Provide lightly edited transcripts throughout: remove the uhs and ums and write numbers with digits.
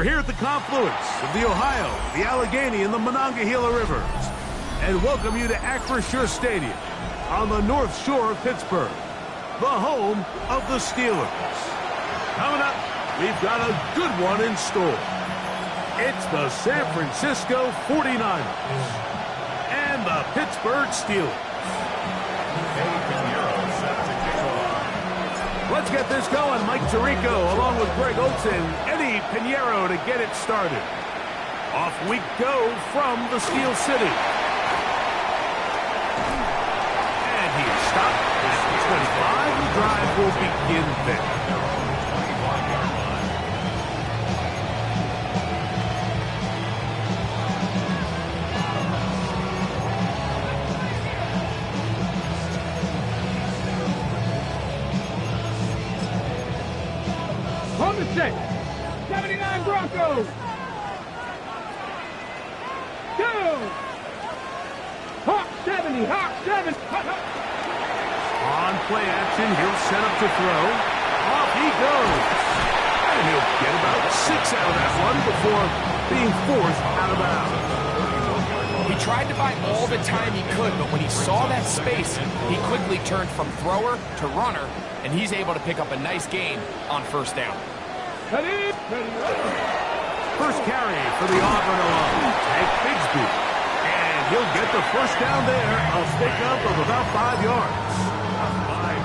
We're here at the confluence of the Ohio, the Allegheny, and the Monongahela Rivers, and welcome you to Acrisure Stadium on the North Shore of Pittsburgh, the home of the Steelers. Coming up, we've got a good one in store. It's the San Francisco 49ers and the Pittsburgh Steelers. Let's get this going. Mike Tirico along with Greg Olson, Eddie Pinheiro to get it started. Off we go from the Steel City. And he is stopped at the 25. The drive will begin there. On the set. 79 Broncos. Go. Hawk 70. Hawk 7. On play action, he'll set up to throw. Off he goes. And he'll get about 6 out of that one before being forced out of bounds. He tried to buy all the time he could, but when he saw that space, he quickly turned from thrower to runner, and he's able to pick up a nice gain on first down. Ready. First carry for the Auburn alum, Tank Bigsby. And he'll get the first down there, a pickup of about 5 yards.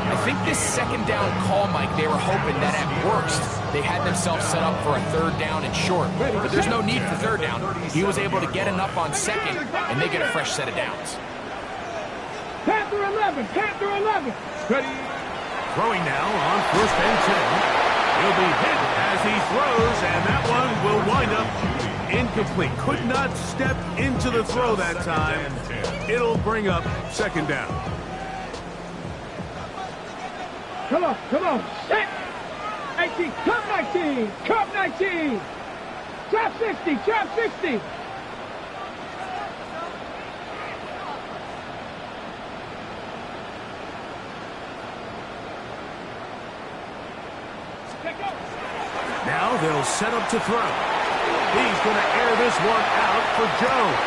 I think this second down call, Mike, they were hoping that at worst they had themselves set up for a third down and short. But there's no need for third down. He was able to get enough on second, and they get a fresh set of downs. Panther 11. Panther 11. Ready. Throwing now on first and 10. He'll be hit as he throws, and that one will wind up incomplete. Could not step into the throw that time. It'll bring up second down. Come on. Come on. Set. 19. Come 19. Come 19. Drop 60. Drop 60. Now they'll set up to throw. He's going to air this one out for Jones.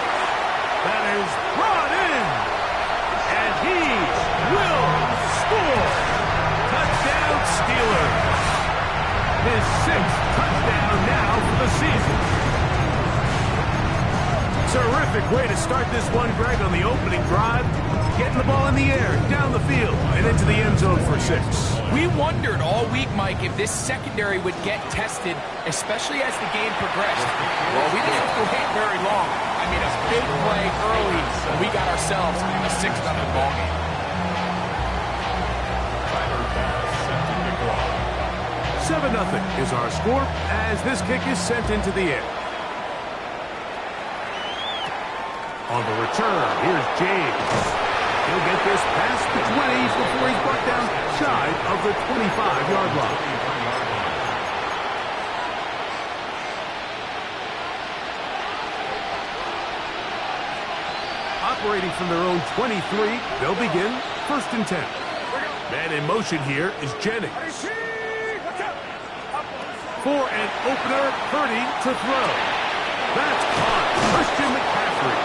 That is brought in. And he will score. Touchdown Steelers. His 6th touchdown now for the season. Terrific way to start this one, Greg, on the opening drive. Getting the ball in the air, down the field, and into the end zone for 6. We wondered all week, Mike, if this secondary would get tested, especially as the game progressed. Well, we didn't have to wait very long. I mean, a big play early, and we got ourselves a 6-0 ball game. 7-0 is our score as this kick is sent into the air. On the return, here's James. He'll get this past the 20s before he's brought down shy of the 25-yard line. Operating from their own 23, they'll begin first and 10. Man in motion here is Jennings. For an opener, Purdy to throw. That's caught. Christian McCaffrey.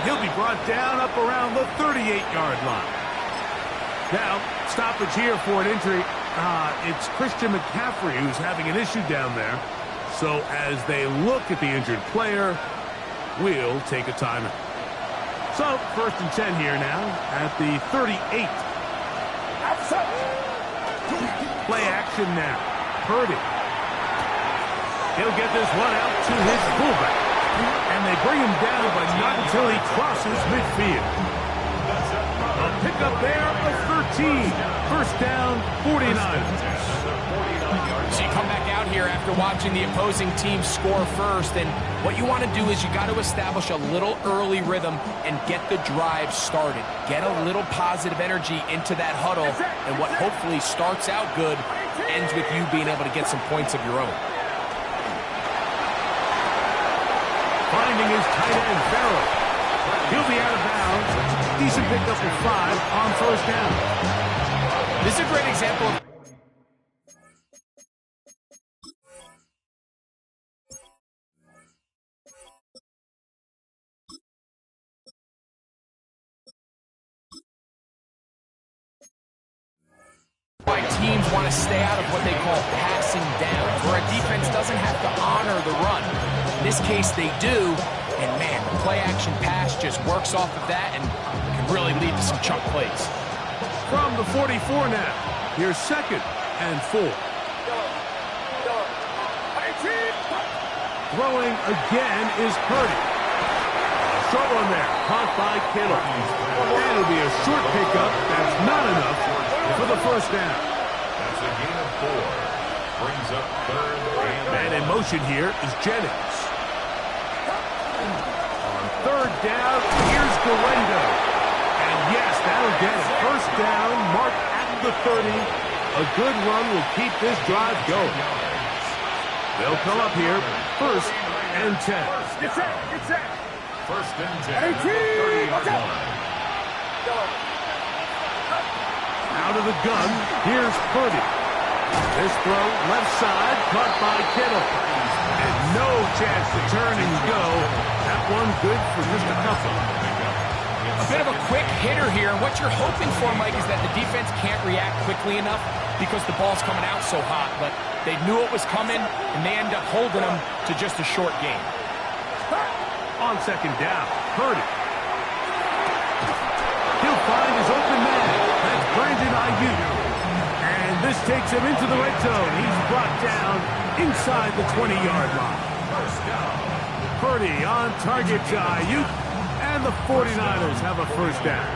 He'll be brought down up around the 38-yard line. Now, stoppage here for an injury. It's Christian McCaffrey who's having an issue down there. So as they look at the injured player, we'll take a timeout. So, first and 10 here now at the 38. Play action now. Purdy. He'll get this one out to his fullback. And they bring him down, but not until he crosses midfield. A pickup there of 13. First down, 49ers. So you come back out here after watching the opposing team score first, and what you want to do is you got to establish a little early rhythm and get the drive started. Get a little positive energy into that huddle, and what hopefully starts out good ends with you being able to get some points of your own. Finding his tight end, Farrell. He'll be out of bounds. Decent pickup of 5 on first down. This is a great example of stay out of what they call passing downs, where a defense doesn't have to honor the run. In this case, they do, and man, the play-action pass just works off of that and can really lead to some chunk plays. From the 44 now, here's 2nd and 4. Throwing again is Purdy. Short one there, caught by Kittle. And it'll be a short pickup. That's not enough for the first down. That's a gain of 4. Brings up 3rd and in motion here is Jennings. On 3rd down, here's Guerrero. And yes, that'll get it. First down, marked at the 30. A good run will keep this drive going. They'll come up here, 1st and 10. Get set, get set. 1st and 10. 30-yard line. Out of the gun, here's Purdy. This throw, left side, caught by Kittle. And no chance to turn and go. That one good for just a couple. A bit of a quick hitter here, and what you're hoping for, Mike, is that the defense can't react quickly enough because the ball's coming out so hot. But they knew it was coming, and they end up holding them to just a short game. On 2nd down, Purdy. He'll find his open man. That's Brandon Ayuk. And this takes him into the red zone. He's brought down inside the 20-yard line. Purdy on target to Ayuk. And the 49ers have a first down.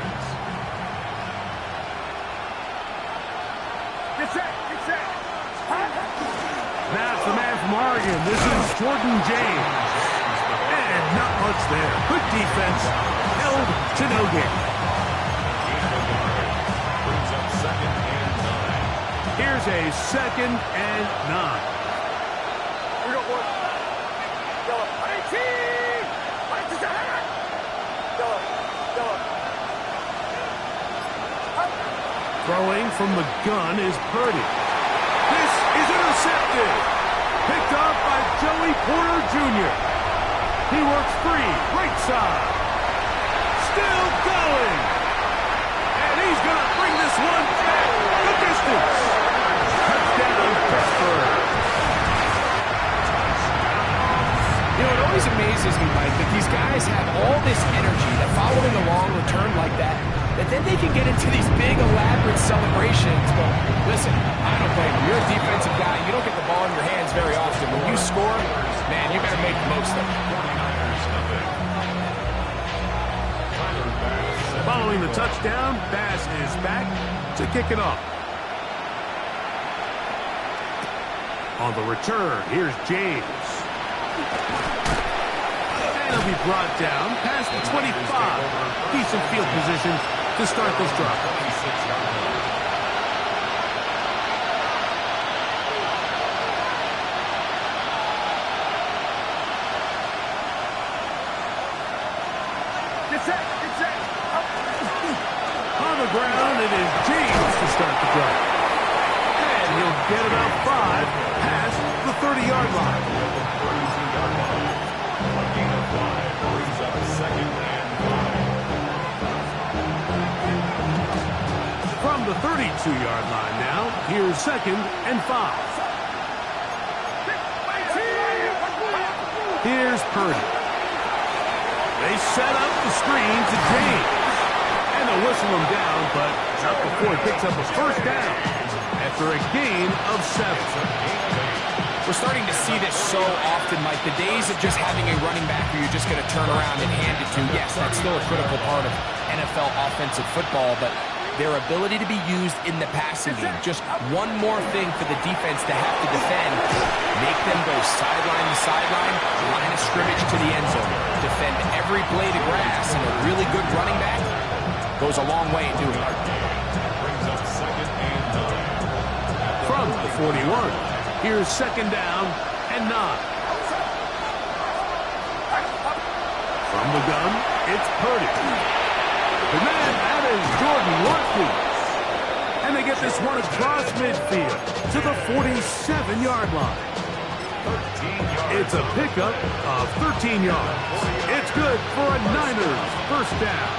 Get set, get set. That's the man from Oregon. This is Jordan James. And not much there. Good defense. Held to no gain. Brings up 2nd and 9. Here's a 2nd and 9. We got one. Throwing from the gun is Purdy. This is intercepted. Picked up by Joey Porter Jr. He works free, right side. Still going. And he's going to bring this one back the distance. Touchdown, Pittsburgh. You know, it always amazes me, Mike, that these guys have all this energy that following a long return like that then they can get into these big, elaborate celebrations. But listen, I don't blame you. You're a defensive guy. You don't get the ball in your hands very often. When you score, man, you better make the most of it. Following the touchdown, Bass is back to kick it off. On the return, here's James. And he'll be brought down past the 25. Decent field position to start this drive. On the ground, it is James to start the drive. And he'll get about 5 past the 30-yard line. A gain of 5 brings up 2nd and 5. From the 32-yard line now, here's 2nd and 5. Here's Purdy. They set up the screen to James. And they'll whistle him down, but not before he picks up a first down after a gain of 7. We're starting to see this so often, Mike. The days of just having a running back who you're just going to turn around and hand it to, yes, that's still a critical part of NFL offensive football, but their ability to be used in the passing game, just one more thing for the defense to have to defend, make them go sideline to sideline, line of scrimmage to the end zone, defend every blade of grass, and a really good running back goes a long way in doing it. Brings up 2nd and 9. From the 41, here's 2nd down and 9. From the gun, it's Purdy. The man, that is Jordan Watkins. And they get this one across midfield to the 47-yard line. It's a pickup of 13 yards. It's good for a Niners first down.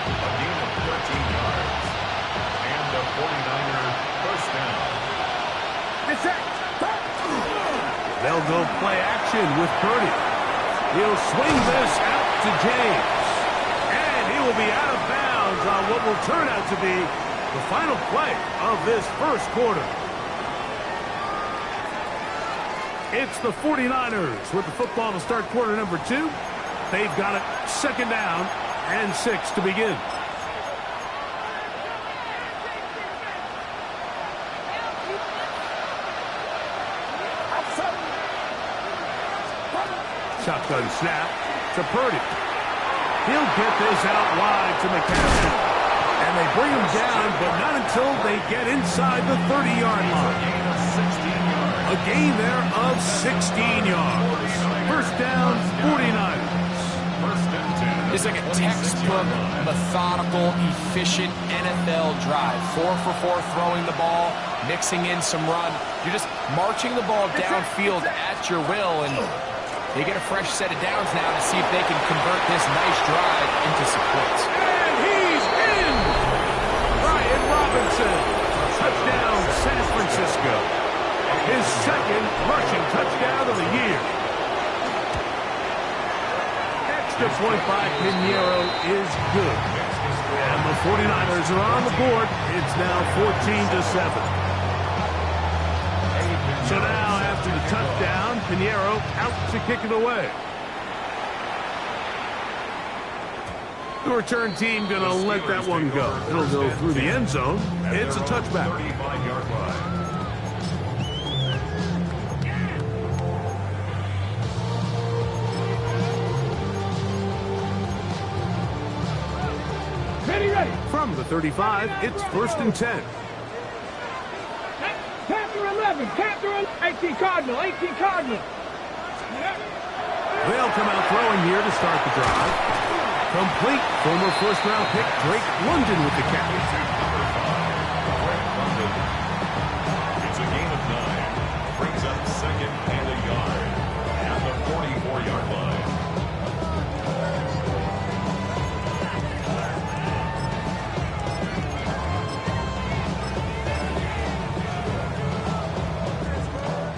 A gain of 13 yards. And the 49ers first down. They'll go play action with Purdy. He'll swing this out to James. And he will be out of bounds on what will turn out to be the final play of this first quarter. It's the 49ers with the football to start quarter number 2. They've got it 2nd down and 6 to begin. Shotgun snap to Purdy. He'll get this out wide to McCaffrey. And they bring him down, but not until they get inside the 30-yard line. A gain there of 16 yards. First down, 49ers. It's like a textbook, methodical, efficient NFL drive. 4 for 4 throwing the ball, mixing in some run. You're just marching the ball downfield at your will, and they get a fresh set of downs now to see if they can convert this nice drive into some points. And he's in! Brian Robinson. Touchdown, San Francisco. His 2nd rushing touchdown of the year. Extra point by Pinheiro is good. And the 49ers are on the board. It's now 14-7. So now, after the touchdown, Pinheiro out to kick it away. The return team going to let that one go. It'll go through the end zone. It's a touchback. 35-yard line. Ready. From the 35, it's 1st and 10. Panther 11. Panther 18 Cardinal. 18 Cardinal. They'll come out throwing here to start the drive. Complete. Former first-round pick Drake London with the catch. It's a gain of 9. Brings up 2nd and a yard. At the 44-yard line.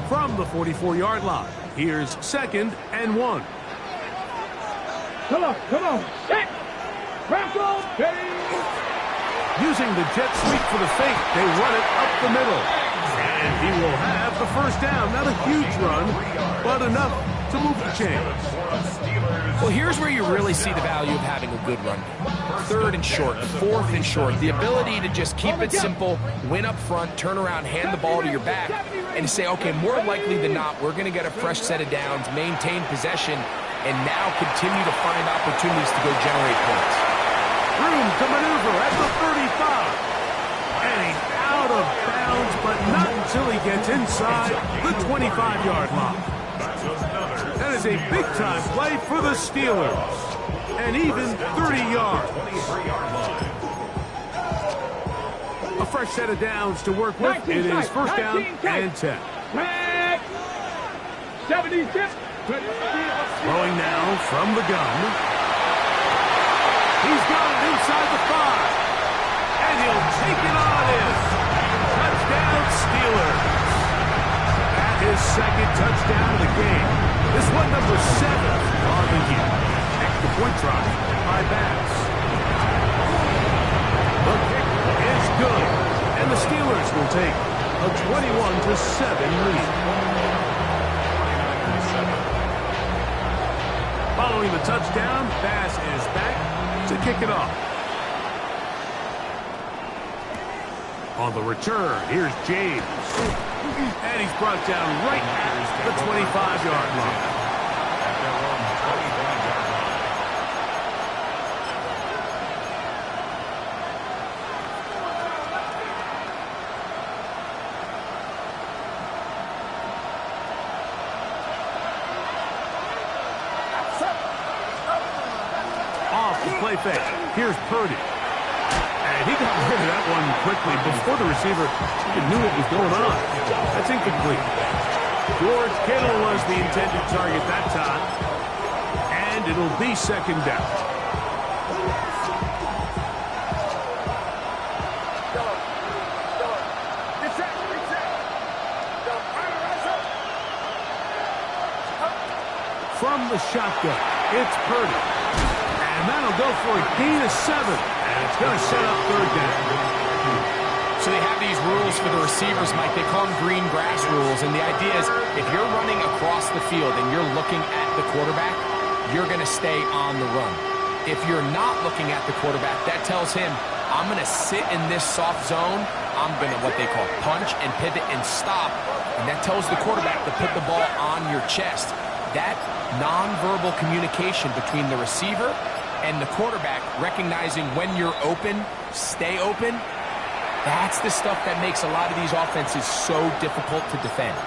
From the 44-yard line, here's 2nd and 1. Come on. Set. Bronco. Using the jet sweep for the fake, they run it up the middle. And he will have the first down. Not a huge run, but enough to move the chains. Well, here's where you really see the value of having a good run. 3rd and short, 4th and short. The ability to just keep it simple, win up front, turn around, hand the ball to your back, and say, okay, more likely than not, we're going to get a fresh set of downs, maintain possession, and now continue to find opportunities to go generate points. Room to maneuver at the 35. And he's out of bounds, but not until he gets inside the 25-yard line. That is a big-time play for the Steelers. And even 30 yards. A fresh set of downs to work with. It is 1st down and 10. 76. Throwing now from the gun. He's got it inside the 5. And he'll take it on in. Touchdown, Steelers. That is 2nd touchdown of the game. This one number 7 on the year. Extra point try by Bass. The kick is good. And the Steelers will take a 21-7 lead. Following the touchdown, Bass is back to kick it off. On the return, here's James. And he's brought down right at the 25-yard line. Off the play fake. Here's Purdy. And he got rid of that one quickly before the receiver even knew what was going on. That's incomplete. George Kittle was the intended target that time. And it'll be 2nd down. from the shotgun. It's Purdy. And that'll go for a gain of 7. And it's going to set up third down. So they have these rules for the receivers, Mike. They call them green grass rules. And the idea is if you're running across the field and you're looking at the quarterback, you're going to stay on the run. If you're not looking at the quarterback, that tells him, I'm going to sit in this soft zone. I'm going to what they call punch and pivot and stop. And that tells the quarterback to put the ball on your chest. That nonverbal communication between the receiver and the quarterback, recognizing when you're open, stay open, that's the stuff that makes a lot of these offenses so difficult to defend.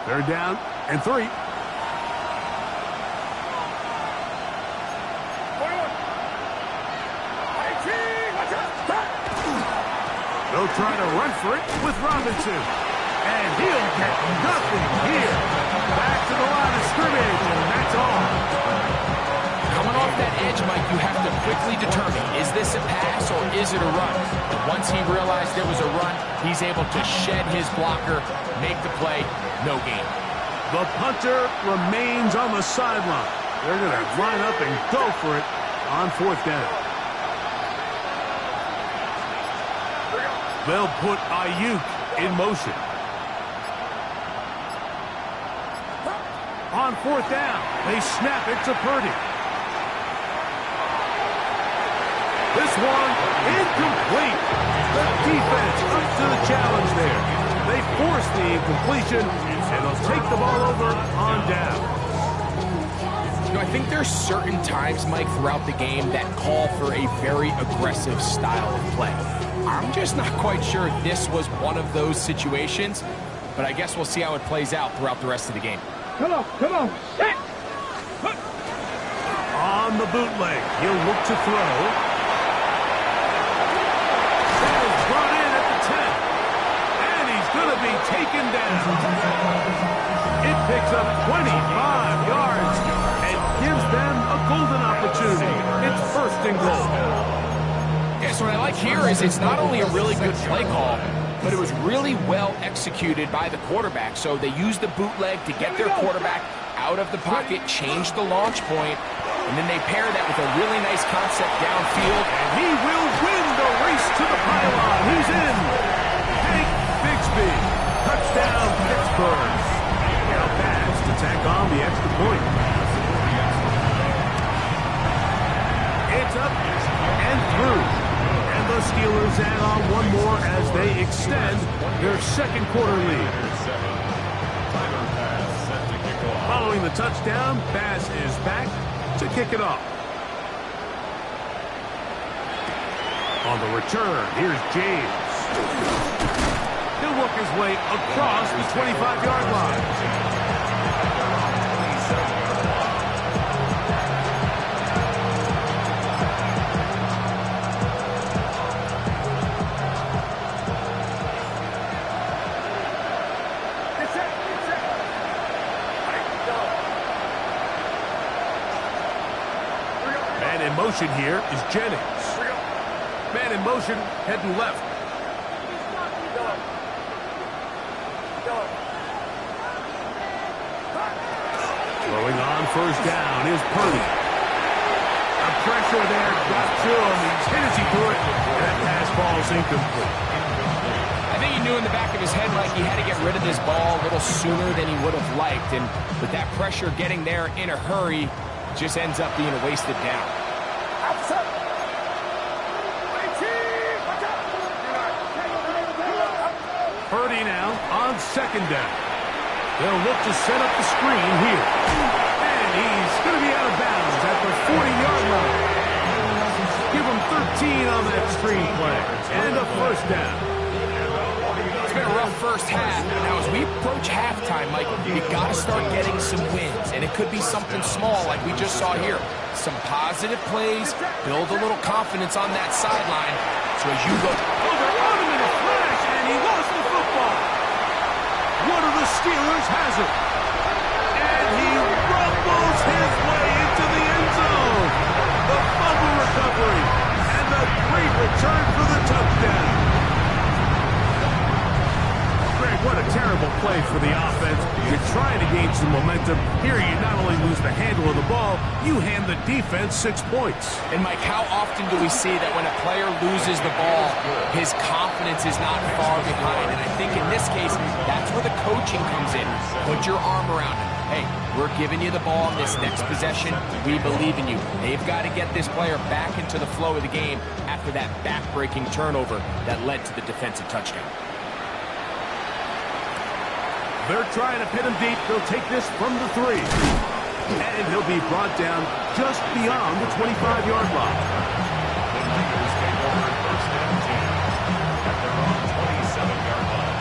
Third down and 3. They'll try to run for it with Robinson. And he'll get nothing here. Back to the line of scrimmage, and that's all. Coming off that edge, Mike, you have to quickly determine, is this a pass or is it a run? And once he realized it was a run, he's able to shed his blocker, make the play, no gain. The punter remains on the sideline. They're going to line up and go for it on 4th down. They'll put Ayuk in motion. On 4th down, they snap it to Purdy. This one incomplete. The defense up to the challenge there. They force the incompletion, and they'll take the ball over on down. You know, I think there's certain times, Mike, throughout the game that call for a very aggressive style of play. I'm just not quite sure if this was one of those situations, but I guess we'll see how it plays out throughout the rest of the game. Come on, set! On the bootleg, he'll look to throw. That is brought in at the 10. And he's going to be taken down. It picks up 25 yards and gives them a golden opportunity. It's 1st and goal. Yeah, so what I like here is it's not only a really good play call, but it was really well executed by the quarterback. So they used the bootleg to get their quarterback out of the pocket, change the launch point, and then they pair that with a really nice concept downfield. And he will win the race to the pylon. He's in. Hank Bigsby. Touchdown, Pittsburgh. Now pass to tack on the extra point. It's up and through. And the Steelers add on one more as they extend their 2nd quarter lead. Following the touchdown, Bass is back to kick it off. On the return, here's James. He'll work his way across the 25-yard line. In motion here is Jennings. Man in motion, heading left. Throwing on 1st down is Purdy. The pressure there got to him. He's hit as he threw it, and that pass falls incomplete. I think he knew in the back of his head like he had to get rid of this ball a little sooner than he would have liked, and with that pressure getting there in a hurry, just ends up being a wasted down. Purdy now on 2nd down. They'll look to set up the screen here. And he's going to be out of bounds at the 40-yard line. Give him 13 on that screen play. And a 1st down. It's been a rough first half. Now, as we approach halftime, Mike, you got to start getting some wins. And it could be something small like we just saw here. Some positive plays, build a little confidence on that sideline. So as you go... Oh, they're on him in a flash, and he lost the football. One of the Steelers has it. And he rumbles his way into the end zone. The fumble recovery. And the great return for the touchdown. terrible play for the offense. You're trying to gain some momentum. Here you not only lose the handle of the ball, you hand the defense 6 points. And Mike, how often do we see that when a player loses the ball, his confidence is not far behind? And I think in this case, that's where the coaching comes in. Put your arm around him. Hey, we're giving you the ball in this next possession. We believe in you. They've got to get this player back into the flow of the game after that back-breaking turnover that led to the defensive touchdown. They're trying to pin him deep. They'll take this from the 3. And he'll be brought down just beyond the 25-yard line. The Niners take over first and 10 at their own 27-yard line.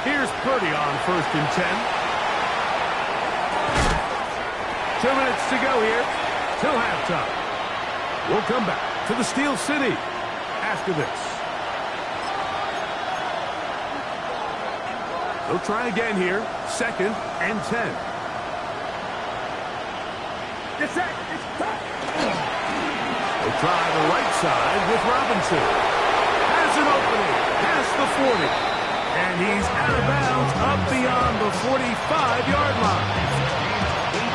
Here's Purdy on first and 10. 2 minutes to go here till halftime. We'll come back to the Steel City after this. They'll try again here. 2nd and 10. They'll try the right side with Robinson. Has an opening past the 40. And he's out of bounds up beyond the 45-yard line.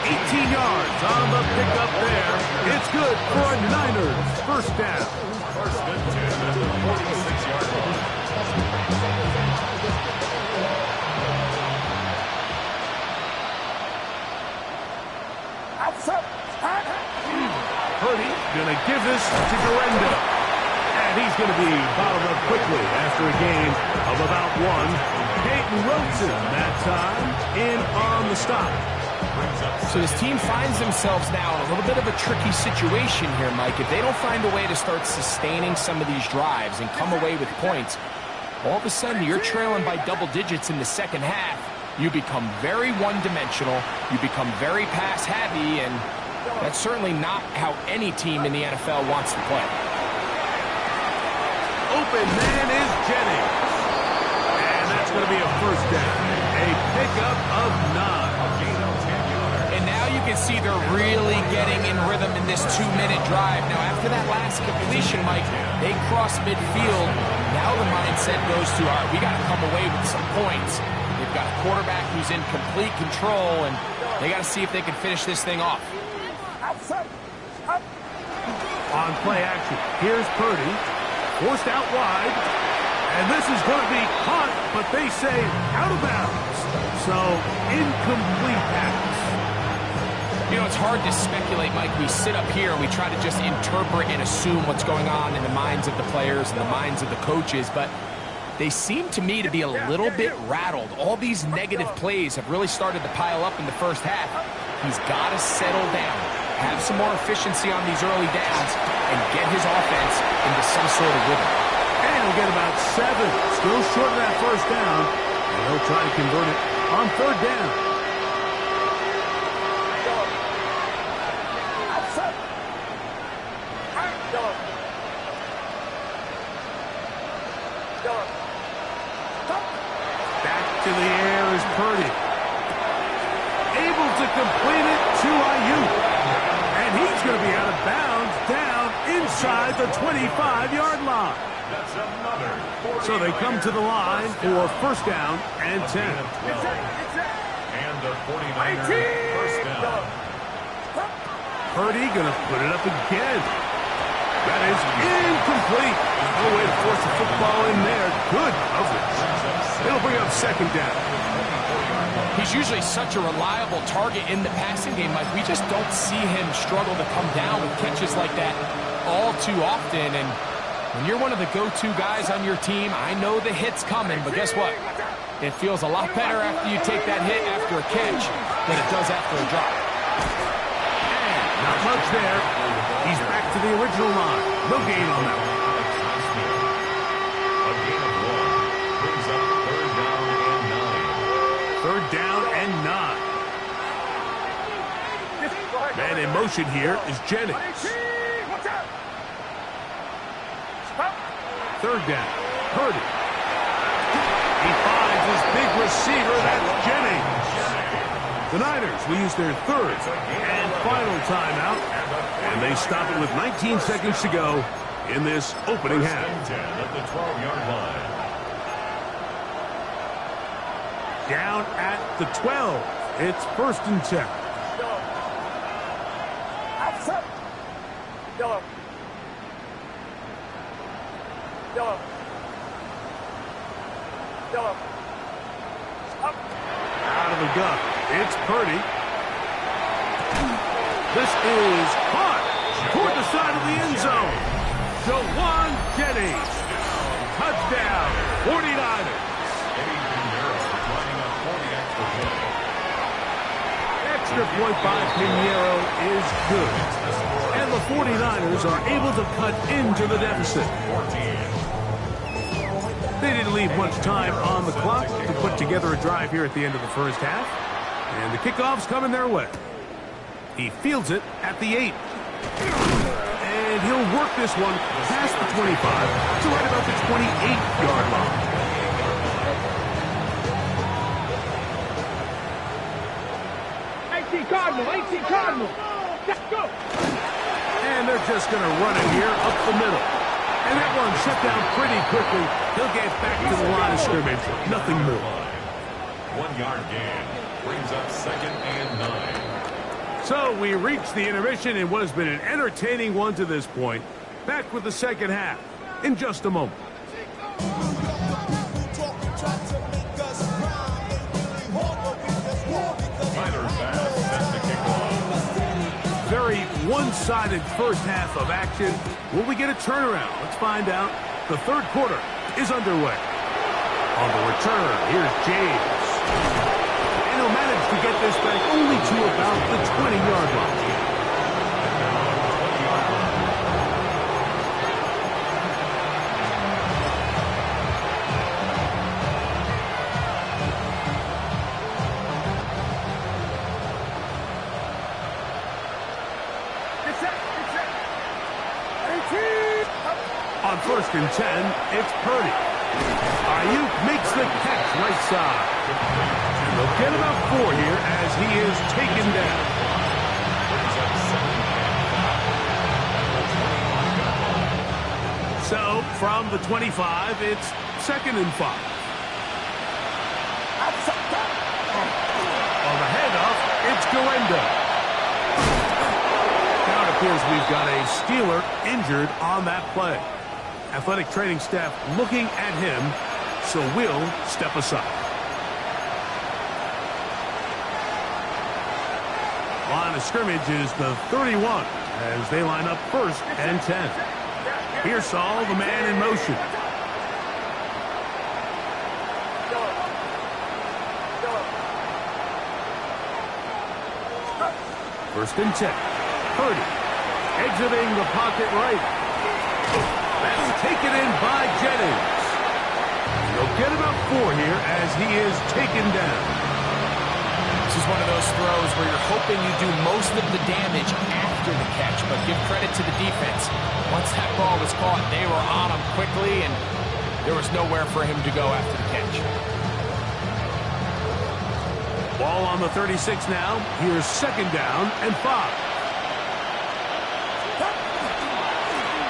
18 yards on the pickup there. It's good for a Niners first down. First and 10 at the 46-yard line. Purdy going to give this to Garendo. And he's going to be bottled up quickly after a gain of about 1. Peyton Wilson that time in on the stop. So this team finds themselves now in a little bit of a tricky situation here, Mike. If they don't find a way to start sustaining some of these drives and come away with points, all of a sudden you're trailing by double digits in the second half. You become very one-dimensional. You become very pass-heavy, and that's certainly not how any team in the NFL wants to play. Open man is Jennings. And that's going to be a first down. A pickup of 9. And now you can see they're really getting in rhythm in this 2-minute drive. Now, after that last completion, Mike, they cross midfield. Now the mindset goes to, all right, we got to come away with some points. They've got a quarterback who's in complete control, and they got to see if they can finish this thing off. On play action, here's Purdy. Forced out wide. And this is going to be caught, but they say out of bounds. So, incomplete pass. You know, it's hard to speculate, Mike. We sit up here and we try to just interpret and assume what's going on in the minds of the players and the minds of the coaches, but they seem to me to be a little bit rattled. All these negative plays have really started to pile up in the first half. He's got to settle down, have some more efficiency on these early downs, and get his offense into some sort of rhythm. And he'll get about 7. Still short of that first down. And he'll try to convert it on 3rd down. Back to the air is Purdy. Able to complete it to Ayuk. And he's going to be out of bounds down inside the 25-yard line. That's another 40. So they come to the line for first down and 10. And the 49ers first down. Purdy going to put it up again. That is incomplete. No way to force the football in there. Good coverage. It'll bring up second down. He's usually such a reliable target in the passing game. Like, we just don't see him struggle to come down with catches like that all too often. And when you're one of the go-to guys on your team, I know the hit's coming, but guess what? It feels a lot better after you take that hit after a catch than it does after a drop. And not much there. He's back to the original line. No gain on that one. A gain of 1 brings up 3rd down and 9. 3rd down and 9. Man in motion here is Jennings. 3rd down. Purdy. He finds his big receiver. That's Jennings. The Niners will use their third and final timeout, and they stop it with 19 seconds to go in this opening half. 10 at the 12-yard line. Down at the 12. It's 1st and 10. Out of the gun. It's Purdy. This is caught toward the side of the end zone. Jawan Jennings. Touchdown, 49ers. Extra point by Pinheiro is good. And the 49ers are able to cut into the deficit. They didn't leave much time on the clock to put together a drive here at the end of the first half. And the kickoff's coming their way. He fields it at the 8. And he'll work this one past the 25 to right about the 28-yard line. Cardinal. Let's go. And they're just going to run it here up the middle. And that one shut down pretty quickly. He'll get back to the line of scrimmage. Nothing more. 1-yard gain. Brings up 2nd and 9. So we reach the intermission in what has been an entertaining one to this point. Back with the second half in just a moment. Very one-sided first half of action. Will we get a turnaround? Let's find out. The third quarter is underway. On the return, here's James. And he'll manage to get this back only to about the 20-yard line. On 1st and 10, it's Purdy. Ayuk makes the catch right side. And they'll get about 4 here as he is taken down. So, from the 25, it's 2nd and 5. On the handoff, it's Guendo. Now it appears we've got a Steeler injured on that play. Athletic training staff looking at him, so we'll step aside. Line of scrimmage is the 31 as they line up 1st and 10. Here's Saul, the man in motion. First and 10. Purdy exiting the pocket right. That's taken in by Jennings. They'll get about 4 here as he is taken down. This is one of those throws where you're hoping you do most of the damage after the catch, but give credit to the defense. Once that ball was caught, they were on him quickly, and there was nowhere for him to go after the catch. Ball on the 36 now. Here's 2nd down and 5.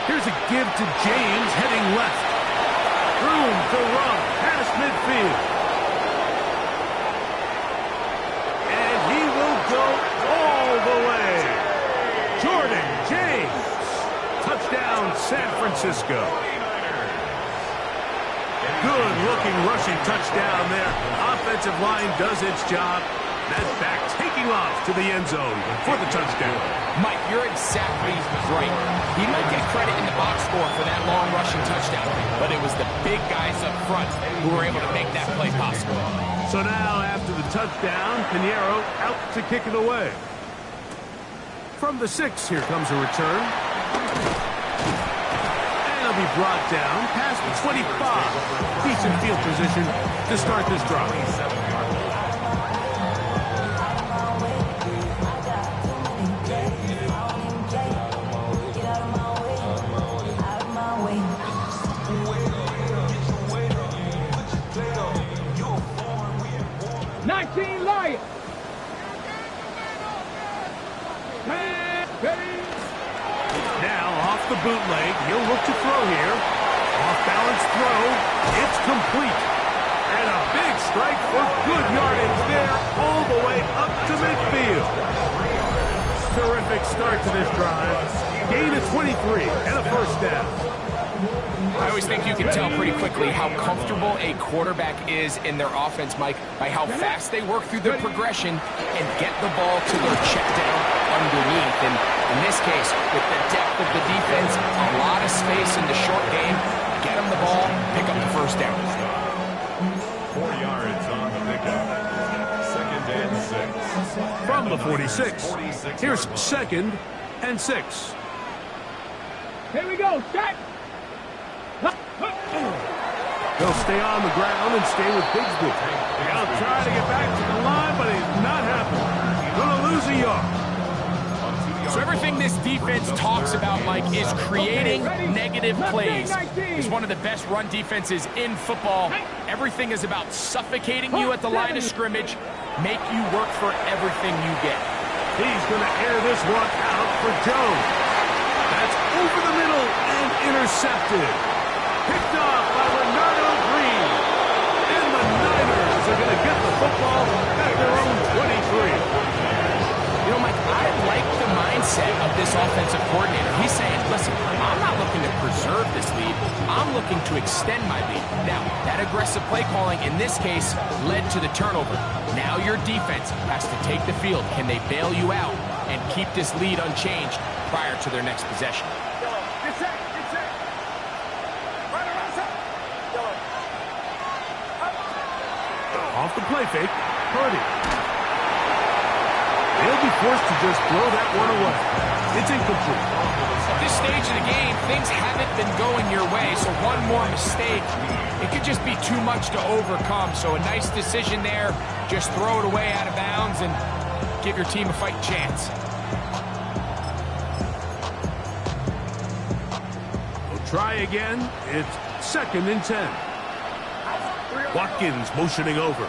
Here's a give to James heading left. Room to run past midfield. And he will go all the way. Jordan James. Touchdown San Francisco. Good-looking rushing touchdown there. Offensive line does its job. That's back taking off to the end zone for the touchdown. Mike, you're exactly right. He might get credit in the box score for that long rushing touchdown, but it was the big guys up front who were able to make that play possible. So now, after the touchdown, Pinheiro out to kick it away. From the 6, here comes a return. And he'll be brought down past the 25. Decent field position to start this drive. the bootleg. He'll look to throw here. Off-balance throw. It's complete. And a big strike for good yardage there all the way up to midfield. Terrific start to this drive. Gain of 23 and a first down. I always think you can tell pretty quickly how comfortable a quarterback is in their offense, Mike, by how fast they work through their progression and get the ball to their check down underneath. And in this case, with the depth of the defense, a lot of space in the short game, get them the ball, pick up the first down. 4 yards on the pickup. 2nd and 6. From the 46, here's 2nd and 6. Here we go. Set. He'll stay on the ground and stay with Bigsby. He'll try to get back to the line, but he's not happening. Going to lose a yard. So everything this defense talks about, Mike, is creating negative plays. It's one of the best run defenses in football. Everything is about suffocating you at the line of scrimmage, make you work for everything you get. He's going to air this one out for Jones. That's over the middle and intercepted. Picked off by Renardo Green. And the Niners are going to get the football at their own 23. You know, Mike, I like the mindset of this offensive coordinator. He's saying, listen, I'm not looking to preserve this lead. I'm looking to extend my lead. Now, that aggressive play calling in this case led to the turnover. Now your defense has to take the field. Can they bail you out and keep this lead unchanged prior to their next possession? Off the play fake, Purdy. He'll be forced to just throw that one away. It's incomplete. At this stage of the game, things haven't been going your way, so one more mistake, it could just be too much to overcome. So a nice decision there. Just throw it away out of bounds and give your team a fighting chance. We'll try again. It's 2nd and 10. Watkins motioning over.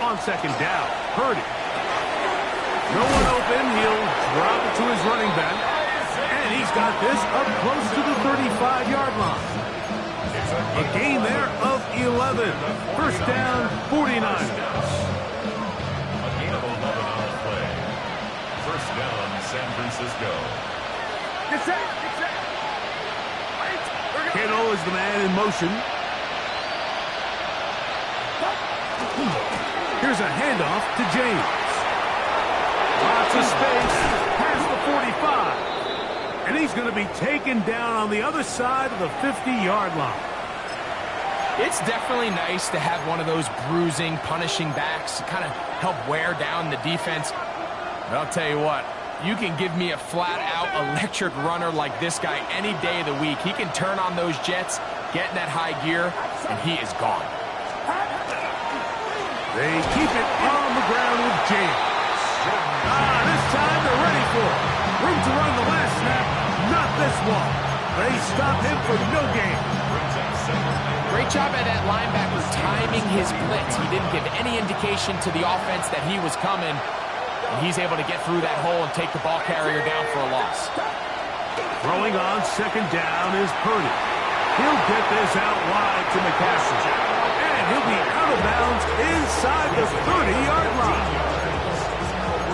On 2nd down, Purdy. No one open. He'll drop it to his running back. And he's got this up close to the 35-yard line. A gain there of 11. First down, 49ers. San Francisco. Kittle is the man in motion. Here's a handoff to James. Lots of space past the 45. And he's going to be taken down on the other side of the 50-yard line. It's definitely nice to have one of those bruising, punishing backs to kind of help wear down the defense. But I'll tell you what, you can give me a flat-out electric runner like this guy any day of the week. He can turn on those jets, get in that high gear, and he is gone. They keep it on the ground with James. This time they're ready for it. Room to run the last snap, not this one. They stop him for no gain. Great job by that linebacker timing his blitz. He didn't give any indication to the offense that he was coming. And he's able to get through that hole and take the ball carrier down for a loss. Throwing on 2nd down is Purdy. He'll get this out wide to McCaffrey. And he'll be out of bounds inside the 30-yard line.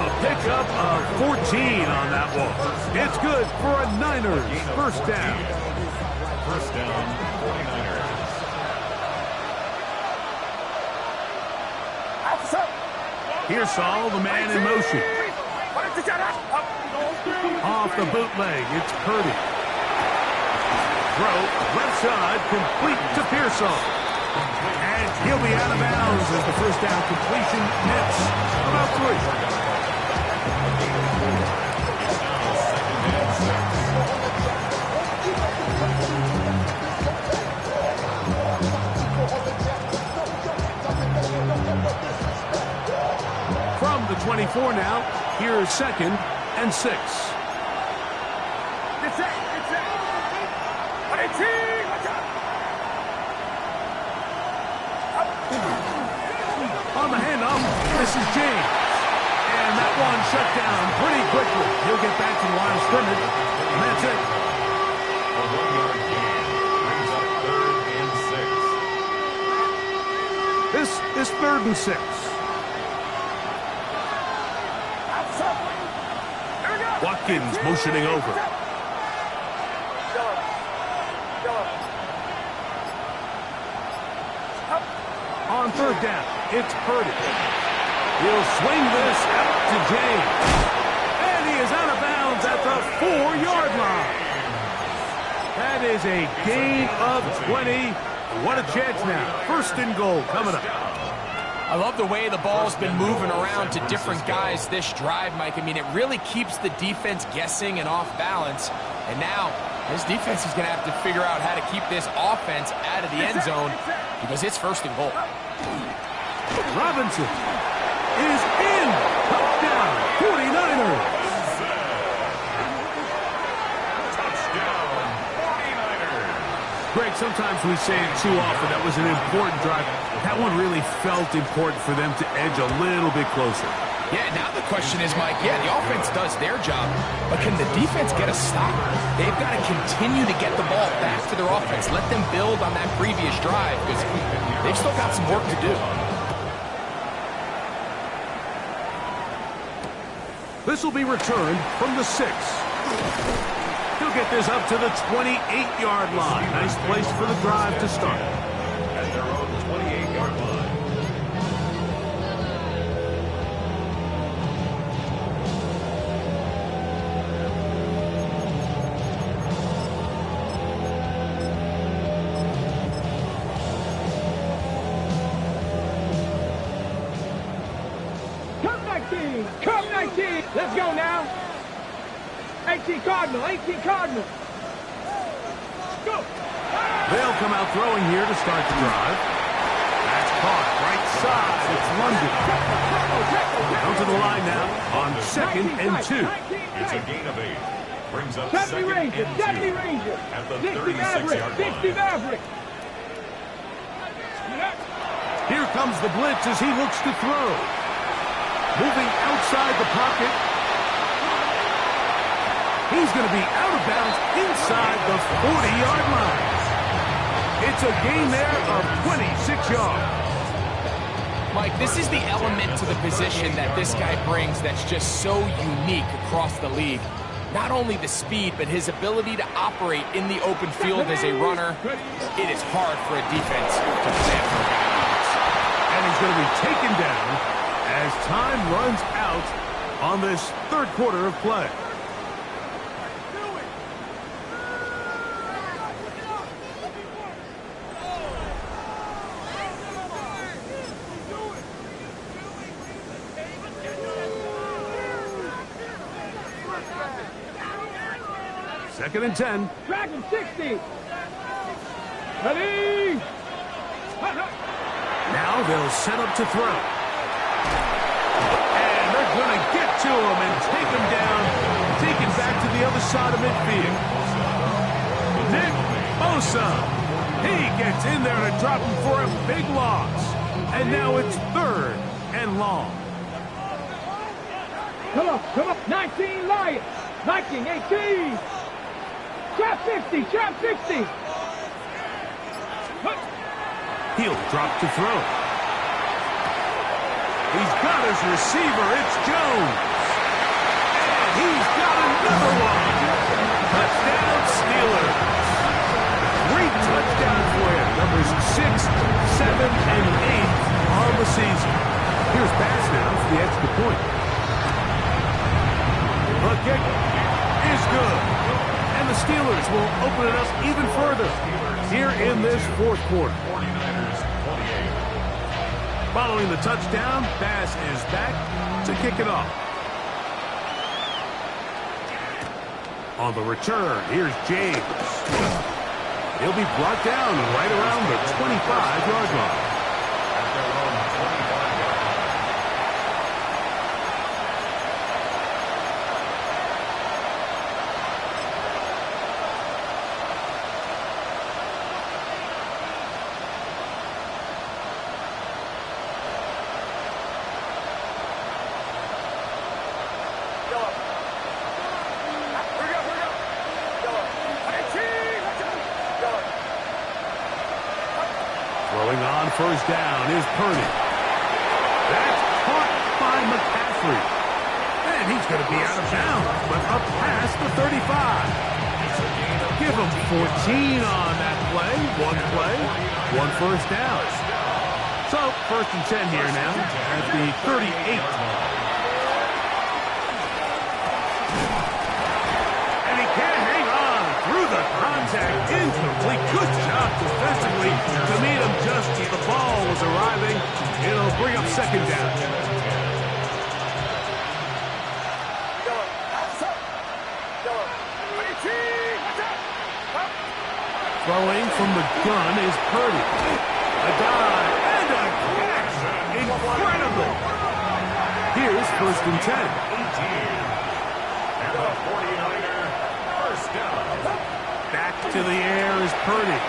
A pickup of 14 on that one. It's good for a Niners first down. First down, 49ers. Here's Saul, the man in motion. Off the bootleg, it's Purdy. Throw, left side, complete to Pearsall. And he'll be out of bounds as the first down completion nets about 3. From the 24 now, here's 2nd and 6. open up. This is James. And that one shut down pretty quickly. He'll get back to the line of scrimmage. And that's it. A 1-yard gain brings up 3rd and 6. This is 3rd and 6. Watkins motioning over. On 3rd down, it's Purdy. He'll swing this out to James. And he is out of bounds at the 4-yard line. That is a gain of 20. What a chance now. 1st and goal coming up. I love the way the ball's been moving around to different guys this drive, Mike. I mean, it really keeps the defense guessing and off balance. And now, this defense is going to have to figure out how to keep this offense out of the end zone because it's 1st and goal. Robinson is in. Touchdown, 49ers. Touchdown, 49ers. Greg, sometimes we say it too often. That was an important drive. That one really felt important for them to edge a little bit closer. Yeah, now the question is, Mike, yeah, the offense does their job, but can the defense get a stop? They've got to continue to get the ball back to their offense. Let them build on that previous drive because they've still got some work to do. This will be returned from the 6. He'll get this up to the 28-yard line. Nice place for the drive to start. At their own 28-yard line. Come 19. Let's go now. 18 Cardinal. 18 Cardinal. Go. They'll come out throwing here to start the drive. That's caught right side. It's London. Down to the line now on 2nd and 2. It's a gain of 8. Brings up 70 2nd Ranger. and 70 2. Ranger. At the 60 Maverick. 36-yard 60 line. Maverick. Here comes the blitz as he looks to throw. Moving outside the pocket. He's going to be out of bounds inside the 40-yard line. It's a gain there of 26 yards. Mike, this is the element to the position that this guy brings that's just so unique across the league. Not only the speed, but his ability to operate in the open field as a runner. It is hard for a defense to plan for a guy like this. And he's going to be taken down as time runs out on this 3rd quarter of play. Second and 10. Dragon 60. Ready. Now they'll set up to throw. And they're going to get to him and take him down, take him back to the other side of midfield. Nick Bosa. He gets in there to drop him for a big loss. And now it's 3rd and long. Come on, come on. 19 Lions. Viking 18. Trap 60, trap 60. He'll drop to throw. He's got his receiver. It's Jones. And he's got another one. Touchdown Steelers. 3 touchdowns for him. Numbers 6, 7, and 8 on the season. Here's Bass now for the extra point. The kick is good. And the Steelers will open it up even further here in this 4th quarter. 49ers 28. Following the touchdown, Bass is back to kick it off. On the return, here's James. He'll be brought down right around the 25-yard line. At their own 25-yard line. Throwing on first down is Purdy. That's caught by McCaffrey. And he's going to be out of bounds, but up past the 35. Give him 14 on that play. One first down. So, first and 10 here now at the 38. And he can't hang on through the contact. Incomplete. Good job defensively to meet him just as the ball was arriving. It'll bring up second down. Throwing from the gun is Purdy. A dive and a catch. Incredible. Here's first and 10. And the 49er first down. Back to the air is Purdy.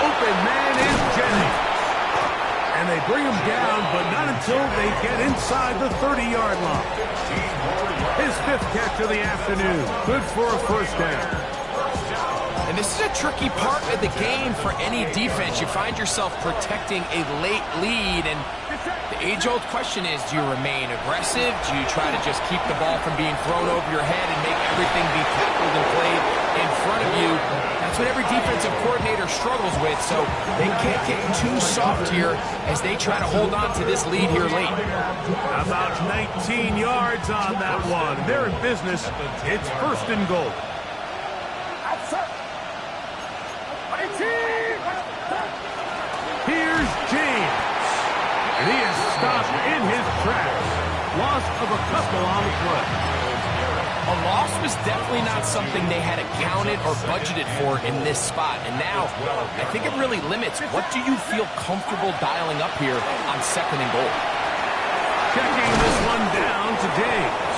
Open man is Jennings. And they bring him down, but not until they get inside the 30-yard line. His fifth catch of the afternoon. Good for a first down. And this is a tricky part of the game for any defense. You find yourself protecting a late lead, and the age-old question is, do you remain aggressive? Do you try to just keep the ball from being thrown over your head and make everything be tackled and played in front of you? That's what every defensive coordinator struggles with, so they can't get too soft here as they try to hold on to this lead here late. About 19 yards on that one. They're in business. It's first and goal. Here's James. And he is stopped in his tracks. Loss of a couple on the play. A loss was definitely not something they had accounted or budgeted for in this spot. And now, I think it really limits. What do you feel comfortable dialing up here on second and goal? Checking this one down to James.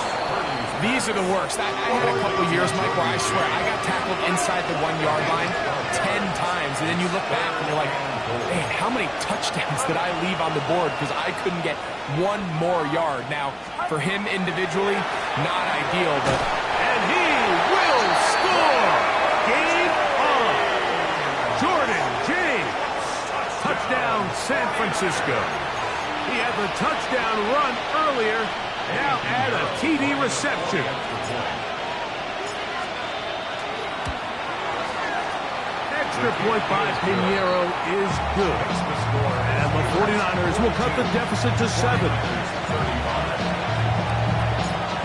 These are the worst. I had a couple of years, Mike, where I swear I got tackled inside the 1-yard line 10 times. And then you look back and you're like, man, how many touchdowns did I leave on the board because I couldn't get one more yard? Now, for him individually, not ideal, but... And he will score! Game on! Jordan James! Touchdown, San Francisco. He had the touchdown run earlier, now add a TD reception. Extra point by Pinheiro is good. And the 49ers will cut the deficit to 7.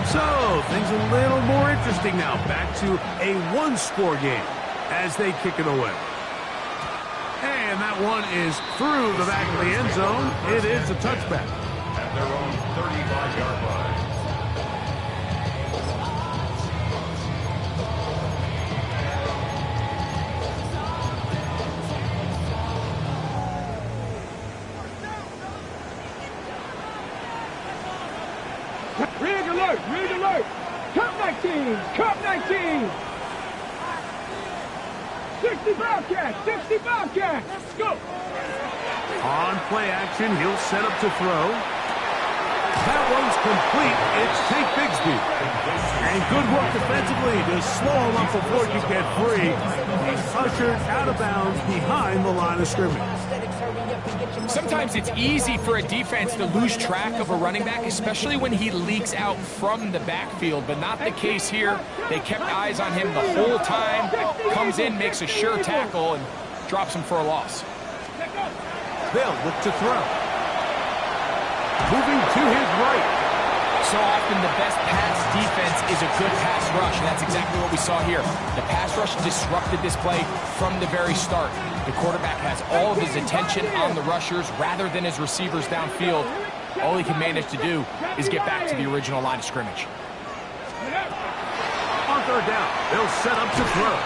So, things a little more interesting now. Back to a one-score game as they kick it away. And that one is through the back of the end zone. It is a touchback. At their own 35-yard line. Rig alert, rig alert. Cup 19, Cup 19. 60 Bobcats, 60 Bobcats. Let's go. On play action, he'll set up to throw. That one's complete. It's Tank Bigsby. And good work defensively to slow him up before he can get free. He's ushered out of bounds behind the line of scrimmage. Sometimes it's easy for a defense to lose track of a running back, especially when he leaks out from the backfield, but not the case here. They kept eyes on him the whole time. Comes in, makes a sure tackle, and drops him for a loss. They'll look to throw. Moving to his right. So often the best pass defense is a good pass rush, and that's exactly what we saw here. The pass rush disrupted this play from the very start. The quarterback has all of his attention on the rushers rather than his receivers downfield. All he can manage to do is get back to the original line of scrimmage. On third down, they'll set up to throw.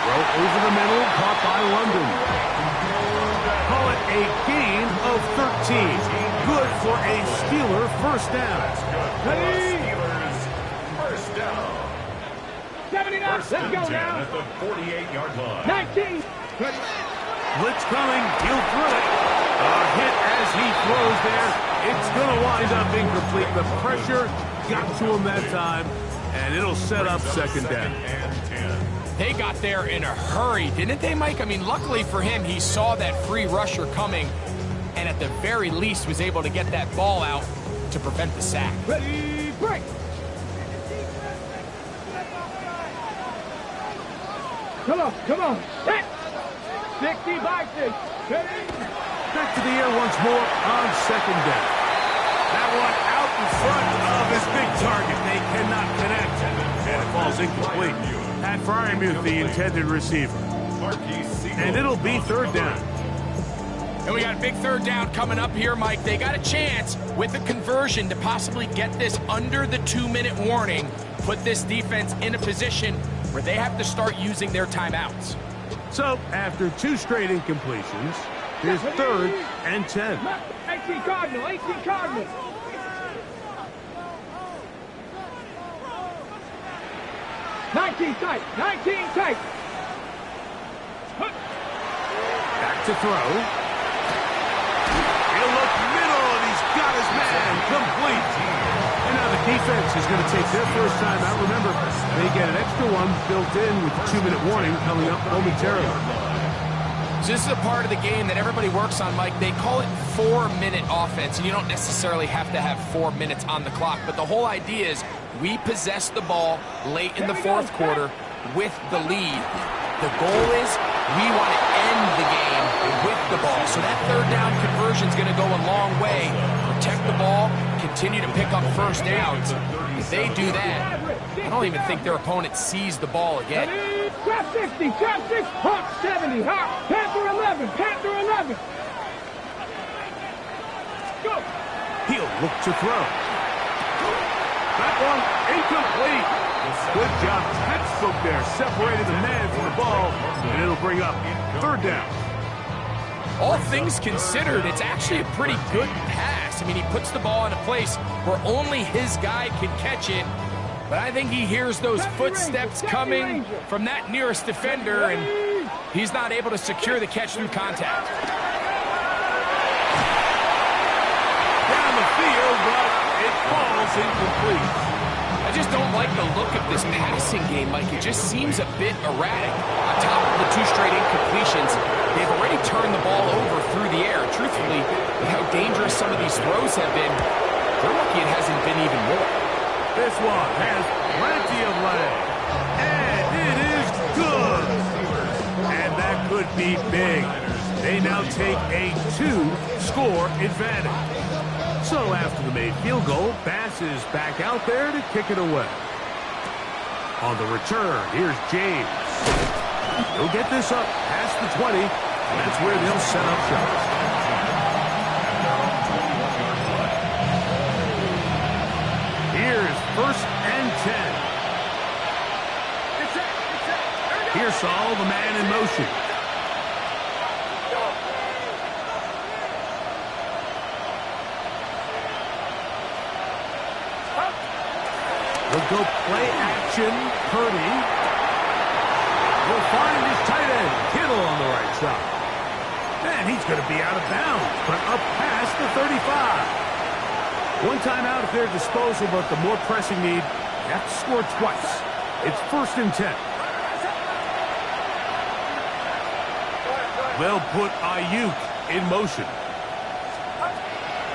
Throw over the middle, caught by London. Call it a gain of 13. Good for a Steeler first down. Steelers first down. 79, let's go now. At the 48-yard line. 19. Blitz coming, he'll throw it. A hit as he throws there. It's going to wind up incomplete. The pressure got to him that time, and it'll set up second down. And 10. They got there in a hurry, didn't they, Mike? I mean, luckily for him, he saw that free rusher coming and at the very least was able to get that ball out to prevent the sack. Ready, break. Come on, set. 60 by 6. Ready. Back to the air once more on second down. That one out in front of his big target. They cannot connect. And it falls incomplete. Pat Fryermuth, the intended receiver. And it'll be third down. And we got a big third down coming up here, Mike. They got a chance with a conversion to possibly get this under the 2-minute warning, put this defense in a position where they have to start using their timeouts. So, after 2 straight incompletions, here's 3rd and 10. 18 Cardinal, 18 Cardinal. Nineteen tight. Back to throw. He'll look middle, and he's got his man complete. And now the defense is going to take their first time out. Remember, they get an extra one built in with the 2-minute warning coming up momentarily. So this is a part of the game that everybody works on, Mike. They call it 4-minute offense, and you don't necessarily have to have 4 minutes on the clock. But the whole idea is we possess the ball late in the fourth quarter with the lead. The goal is we want to end the game with the ball. So that third down conversion is going to go a long way. Protect the ball, continue to pick up first downs. If they do that, I don't even think their opponent sees the ball again. Trap 60, trap 6, Hawk 70, Hawk, Panther 11, Panther 11. Go. He'll look to throw. That one incomplete. Good job, textbook there. Separated the man from the ball, and it'll bring up third down. All things considered, it's actually a pretty good pass. I mean, he puts the ball in a place where only his guy can catch it. But I think he hears those footsteps coming from that nearest defender, and he's not able to secure the catch through contact. Down the field, but it falls incomplete. I just don't like the look of this passing game, Mike. It just seems a bit erratic. On top of the 2 straight incompletions, they've already turned the ball over through the air. Truthfully, with how dangerous some of these throws have been, they're lucky it hasn't been even more. This one has plenty of leg, and it is good. And that could be big. They now take a 2-score advantage. So after the made field goal, Bass is back out there to kick it away. On the return, here's James. He'll get this up past the 20, and that's where they'll set up shop. Here's 1st and 10. Here's Saul, the man in motion. He'll go play action. Purdy will find his tight end, Kittle, on the right side. And he's going to be out of bounds, but up past the 35. One timeout at their disposal, but the more pressing need, you have to score twice. It's 1st and 10. They'll put Ayuk in motion.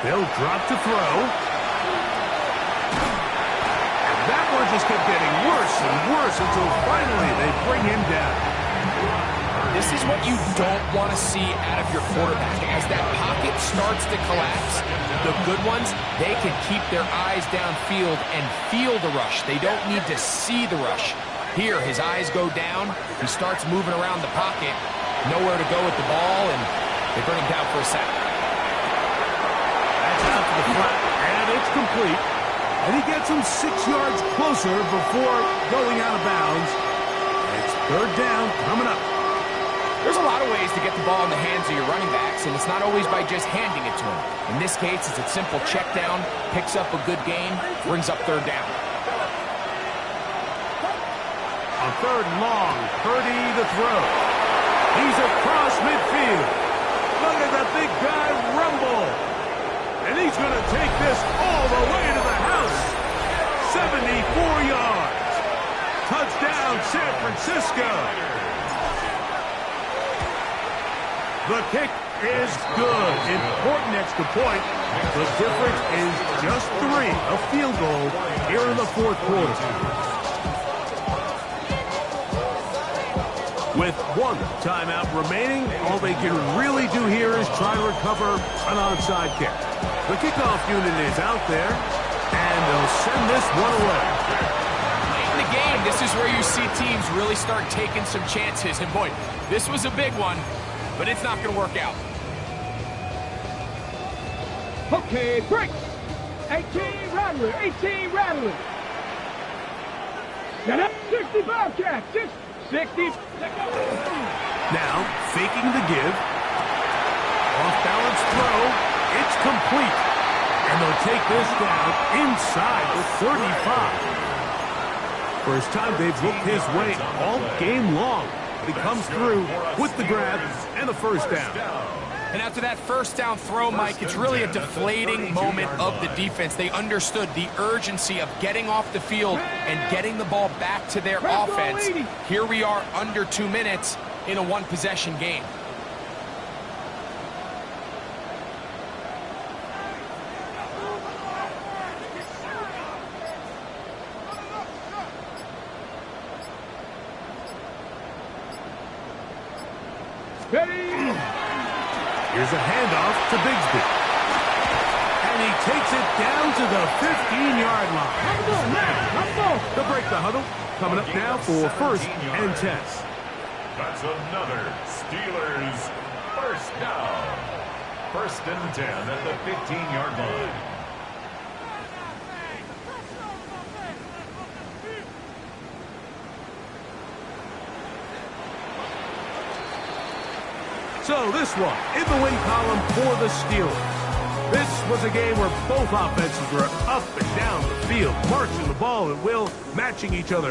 They'll drop to throw. And that one just kept getting worse and worse until finally they bring him down. This is what you don't want to see out of your quarterback. As that pocket starts to collapse, the good ones, they can keep their eyes downfield and feel the rush. They don't need to see the rush. Here, his eyes go down. He starts moving around the pocket. Nowhere to go with the ball, and they bring him down for a sack. That's out to the flat, and it's complete. And he gets him 6 yards closer before going out of bounds. It's third down coming up. There's a lot of ways to get the ball in the hands of your running backs, and it's not always by just handing it to them. In this case, it's a simple check down, picks up a good gain, brings up third down. On 3rd and long, Purdy the throw. He's across midfield. Look at the big guy rumble. And he's going to take this all the way to the house. 74 yards. Touchdown, touchdown, San Francisco. The kick is good. Important extra point. The difference is just 3, a field goal here in the fourth quarter. With 1 timeout remaining, all they can really do here is try to recover an onside kick. The kickoff unit is out there, and they'll send this one away. Late in the game, this is where you see teams really start taking some chances. And boy, this was a big one, but it's not going to work out. Okay, break. 18 Rattler, 18 Rattler. Set up, 60 Bobcat, 60. Now, faking the give. Off-balance throw. It's complete. And they'll take this down inside the 35. First time they've looked his way all game long. He comes through with the grab and a first down. And after that first down throw, Mike, it's really a deflating moment of the defense. They understood the urgency of getting off the field and getting the ball back to their offense. Here we are under 2 minutes in a one-possession game. Here's a handoff to Bigsby. And he takes it down to the 15-yard line. They'll break the huddle. Coming up now for first and 10. That's another Steelers first down. First and 10 at the 15-yard line. So this one in the win column for the Steelers. This was a game where both offenses were up and down the field, marching the ball at will, matching each other